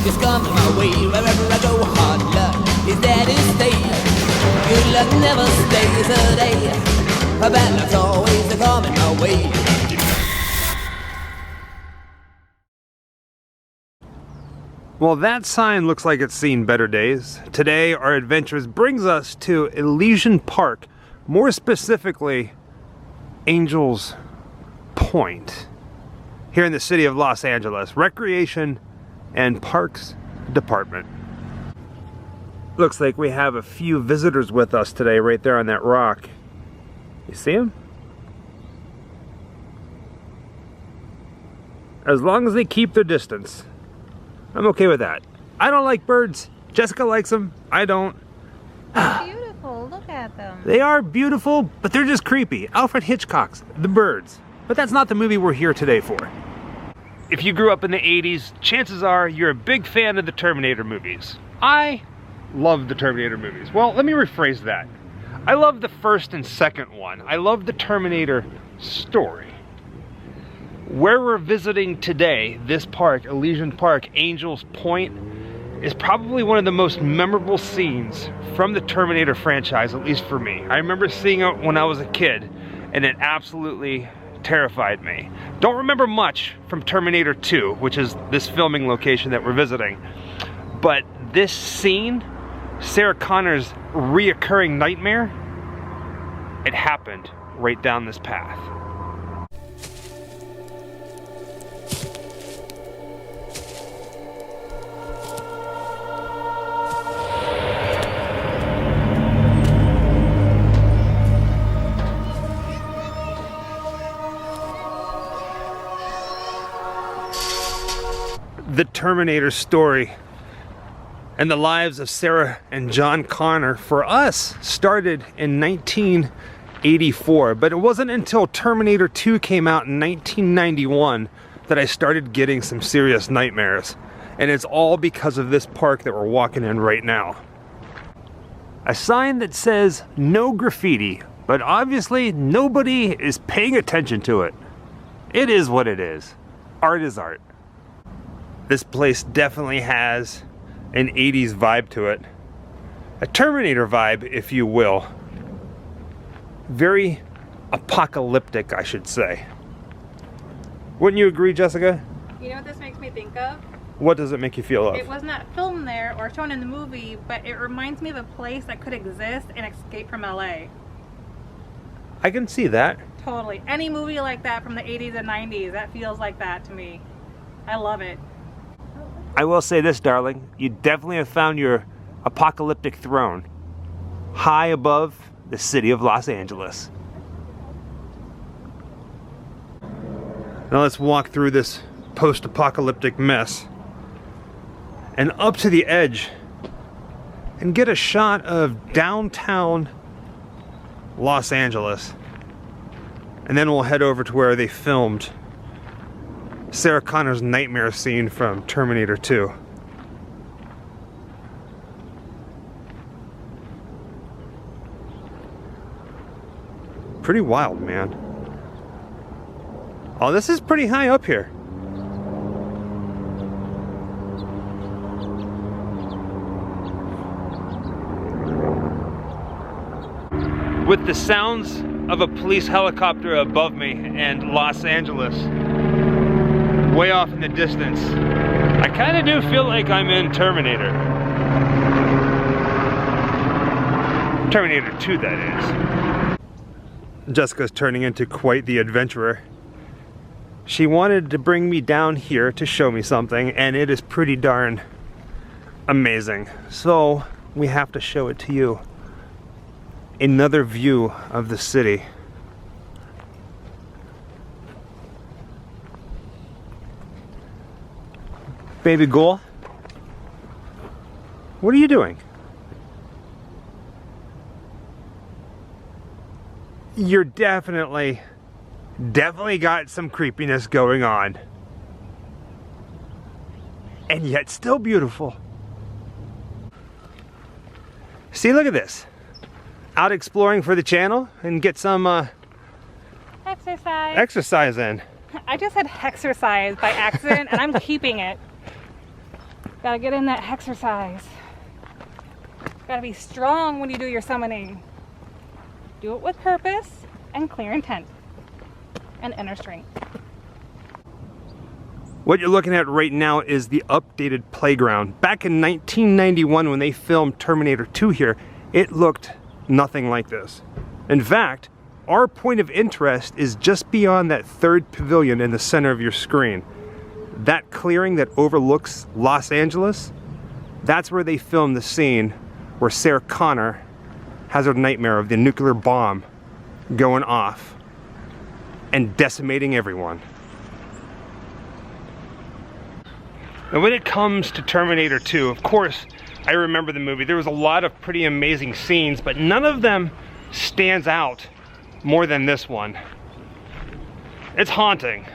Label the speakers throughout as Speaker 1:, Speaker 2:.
Speaker 1: Just coming my way wherever I go. Hard luck is there to stay. Good luck never stays a day. Bad luck's always coming my way.
Speaker 2: Well, that sign looks like it's seen better days. Today, our adventures brings us to Elysian Park, more specifically, Angels Point, here in the city of Los Angeles, Recreation and Parks Department. Looks like we have a few visitors with us today, right there on that rock. You see them? As long as they keep their distance, I'm okay with that. I don't like birds. Jessica likes them. I don't.
Speaker 3: Beautiful. Look at them.
Speaker 2: They are beautiful, but they're just creepy. Alfred Hitchcock's The Birds. But that's not the movie we're here today for. If you grew up in the 80s, chances are you're a big fan of the Terminator movies. I love the Terminator movies. Well, let me rephrase that. I love the first and second one. I love the Terminator story. Where we're visiting today, this park, Elysian Park, Angels Point, is probably one of the most memorable scenes from the Terminator franchise, at least for me. I remember seeing it when I was a kid, and it absolutely terrified me. Don't remember much from Terminator 2, which is this filming location that we're visiting, but this scene, Sarah Connor's reoccurring nightmare, it happened right down this path. The Terminator story and the lives of Sarah and John Connor for us started in 1984, but it wasn't until Terminator 2 came out in 1991 that I started getting some serious nightmares, and it's all because of this park that we're walking in right now. A sign that says no graffiti, but obviously nobody is paying attention to it. It is what it is. Art is art. This place definitely has an 80s vibe to it. A Terminator vibe, if you will. Very apocalyptic, I should say. Wouldn't you agree, Jessica?
Speaker 3: You know what this makes me think of?
Speaker 2: What does it make you feel of?
Speaker 3: It was not filmed there or shown in the movie, but it reminds me of a place that could exist and escape from LA.
Speaker 2: I can see that.
Speaker 3: Totally. Any movie like that from the 80s and 90s, that feels like that to me. I love it.
Speaker 2: I will say this, darling. You definitely have found your apocalyptic throne high above the city of Los Angeles. Now let's walk through this post-apocalyptic mess and up to the edge and get a shot of downtown Los Angeles. And then we'll head over to where they filmed Sarah Connor's nightmare scene from Terminator 2. Pretty wild, man. Oh, this is pretty high up here. With the sounds of a police helicopter above me and Los Angeles way off in the distance, I kind of do feel like I'm in Terminator. Terminator 2, that is. Jessica's turning into quite the adventurer. She wanted to bring me down here to show me something, and it is pretty darn amazing. So we have to show it to you. Another view of the city. Baby Ghoul, what are you doing? You're definitely got some creepiness going on. And yet still beautiful. See, look at this. Out exploring for the channel and get some
Speaker 3: exercise
Speaker 2: in.
Speaker 3: I just said exercise by accident and I'm keeping it. Gotta get in that exercise. Gotta be strong when you do your summoning. Do it with purpose and clear intent and inner strength.
Speaker 2: What you're looking at right now is the updated playground. Back in 1991 when they filmed Terminator 2 here, it looked nothing like this. In fact, our point of interest is just beyond that third pavilion in the center of your screen. That clearing that overlooks Los Angeles, that's where they filmed the scene where Sarah Connor has her nightmare of the nuclear bomb going off and decimating everyone. And when it comes to Terminator 2, of course, I remember the movie. There was a lot of pretty amazing scenes, but none of them stands out more than this one. It's haunting.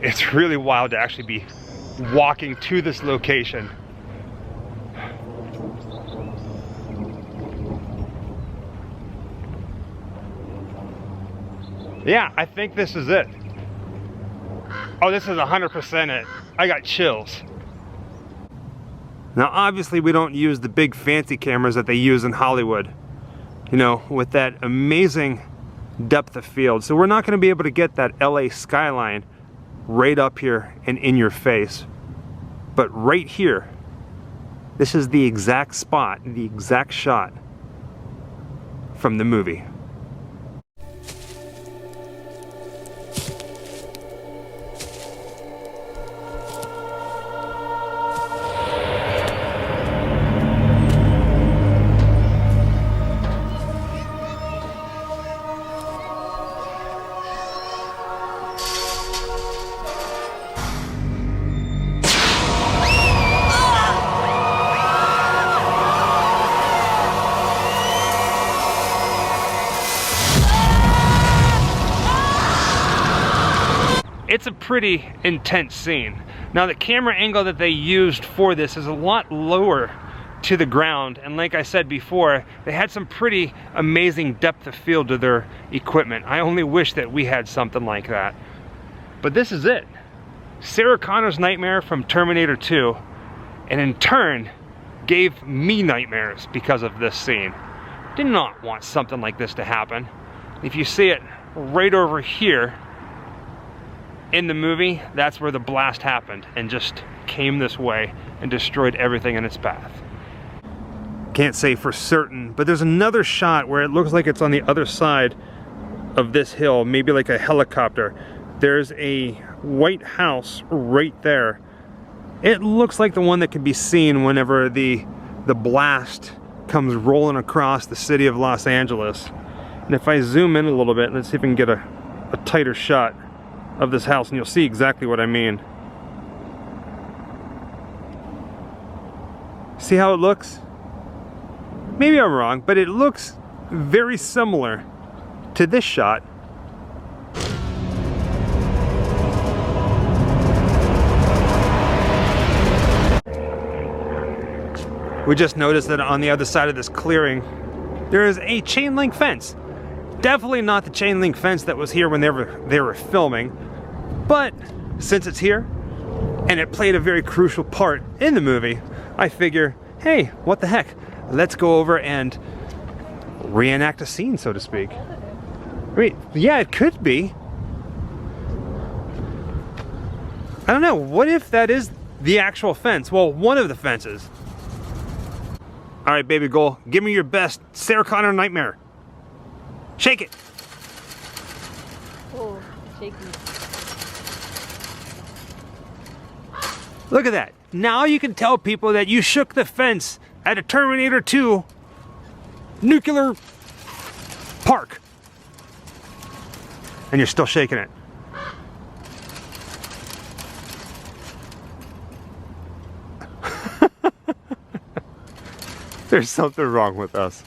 Speaker 2: It's really wild to actually be walking to this location. Yeah, I think this is it. Oh, this is 100% it. I got chills. Now, obviously, we don't use the big fancy cameras that they use in Hollywood, you know, with that amazing depth of field. So we're not going to be able to get that LA skyline right up here and in your face. But right here, this is the exact spot, the exact shot from the movie. It's a pretty intense scene. Now, the camera angle that they used for this is a lot lower to the ground, and like I said before, they had some pretty amazing depth of field to their equipment. I only wish that we had something like that. But this is it. Sarah Connor's nightmare from Terminator 2, and in turn gave me nightmares because of this scene. Did not want something like this to happen. If you see it right over here in the movie, that's where the blast happened and just came this way and destroyed everything in its path. Can't say for certain, but there's another shot where it looks like it's on the other side of this hill, maybe like a helicopter. There's a white house right there. It looks like the one that can be seen whenever the blast comes rolling across the city of Los Angeles. And if I zoom in a little bit, let's see if we can get a tighter shot of this house, and you'll see exactly what I mean. See how it looks? Maybe I'm wrong, but it looks very similar to this shot. We just noticed that on the other side of this clearing, there is a chain link fence. Definitely not the chain link fence that was here when they were filming, but since it's here and it played a very crucial part in the movie, I figure, hey, what the heck? Let's go over and reenact a scene, so to speak. Wait, yeah, it could be. I don't know, what if that is the actual fence? Well, one of the fences. All right, baby girl, give me your best Sarah Connor nightmare. Shake it.
Speaker 3: Oh, shaky.
Speaker 2: Look at that. Now you can tell people that you shook the fence at a Terminator 2 nuclear park. And you're still shaking it. There's something wrong with us.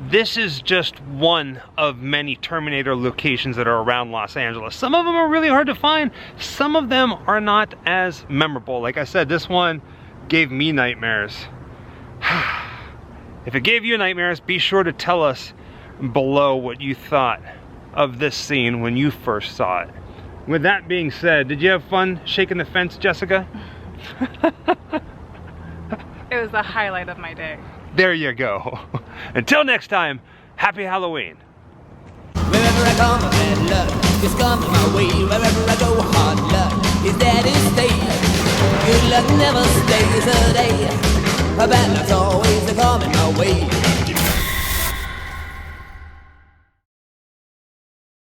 Speaker 2: this is just one of many Terminator locations that are around Los Angeles. Some of them are really hard to find. Some of them are not as memorable. Like I said, this one gave me nightmares. If it gave you nightmares, be sure to tell us below what you thought of this scene when you first saw it. With that being said, did you have fun shaking the fence, Jessica?
Speaker 3: It was the highlight of my day.
Speaker 2: There you go. Until next time, happy Halloween.
Speaker 1: Wherever I come, bad luck just comes my way. Wherever I go, hard luck is there to stay. Good luck never stays a day. Bad luck's always coming my way.